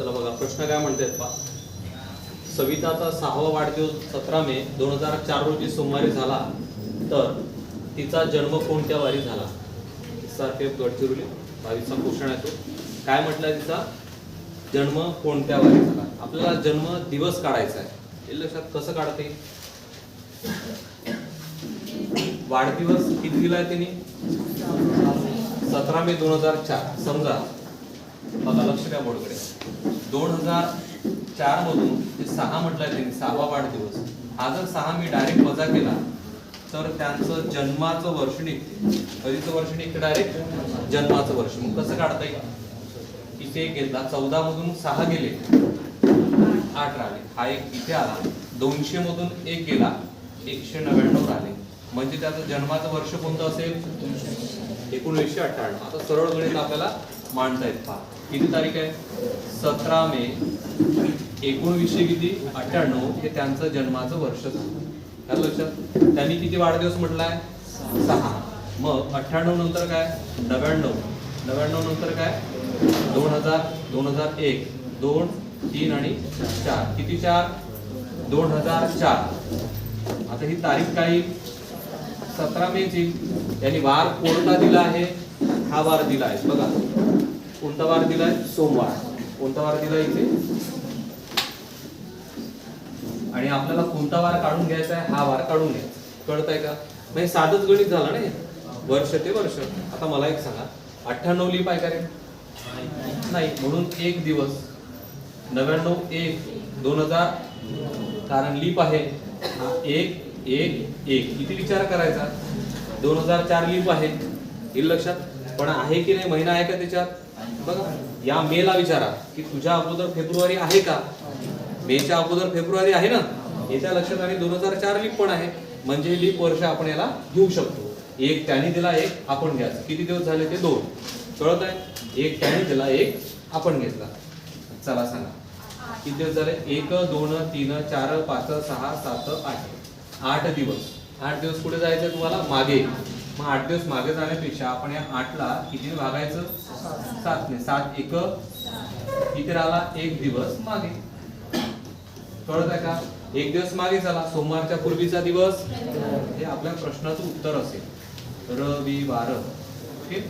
चला बघा प्रश्न काय म्हणतात पहा. सविताचा 6वा वाढदिवस 17 मे 2004 रोजी सोमवारी झाला तर तिचा जन्म कोणत्या वारी झाला? SRPF गडचिरोली 22चा क्वेश्चन आहे तो. काय म्हटलंय तिचा जन्म कोणत्या वारी झाला? आपल्याला जन्म दिवस काढायचा आहे. हे लक्षात कसं काढते? वाढदिवस किती दिलाय त्यांनी? 17 मे 2004. समजा बघा लक्ष द्या बोर्डकडे. 2004 मधून ते 6 म्हटलंय त्यांनी 6वा वाढदिवस. हा जर 6 मी डायरेक्ट वजा केला तर त्यांचं जन्माचं वर्ष निघते. कधीचं वर्ष निघते? डायरेक्ट जन्माचं वर्ष. मग कसं काढता येईल? इथे घेतला 14 मधून 6 गेले 8 राहिले. हा एक इथे आला. 200 मधून 1 गेला 199 राहिले. म्हणजे त्याचं जन्माचं वर्ष कोणतं असेल? 1998. आता सरळ गणित आपल्याला मांडता येत. पहा किती तारीख आहे? 17 मे 1900 किती 98 हे त्यांचं जन्माचं वर्ष झालं. लक्षात. त्यांनी किती वाढदिवस म्हटलाय? 6. मग 98 नंतर काय? 99. 99 नंतर काय? 2000, 2001, 2, 3 आणि 4. किती 4? 2004. आता ही तारीख काय? 17 मे ची. यांनी वार कोणता दिला आहे? हा वार दिला आहे. बघा कोणता वार दिलाय? सोमवार. कोणता वार दिलाय इथे? आणि आपल्याला कोणता वार काढून घ्यायचा आहे? हा वार काढून घ्यायचा. कळतंय का? म्हणजे साधंच गणित झालं नाही. वर्ष ते वर्ष. आता मला एक सांगा 98 लीप आहे का रे? नाही. म्हणून एक दिवस 99 1 2000 कारण लीप आहे. 1 1 1 किती विचार करायचा? 2004 लीप आहे. हे लक्षात. पण आहे की नाही? महिना आहे का त्याच्यात? बघा या मेला विचारा की तुझ्या अगोदर फेब्रुवारी आहे का? मेच्या अगोदर फेब्रुवारी आहे ना? याच्या लक्षात. आणि 2004 लीप पण आहे. म्हणजे लीप वर्ष आपण याला घेऊ शकतो. एक त्याने दिला, एक आपण घ्यायचं. किती दिवस झाले ते? 2. कळत आहे? एक त्याने दिला, एक आपण घेतला. चला सांगा किती दिवस झाले? 1 2 3 4 5 6 7 8. 8 दिवस. 8 दिवस कुठे जायचं तुम्हाला? मागे. मग 8 दिवस मागे जाण्यापेक्षा आपण या 8 ला कितीने भागायचं? 7 ने. 7 1 किती राहिला? 1 दिवस मागे. कळत आहे का? 1 दिवस मागे झाला. सोमवारच्या पूर्वीचा दिवस. हे आपल्या प्रश्नाचं उत्तर असेल. रविवार. ओके.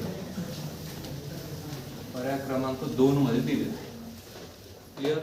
पर्याय क्रमांक 2 मध्ये दिले. क्लिअर?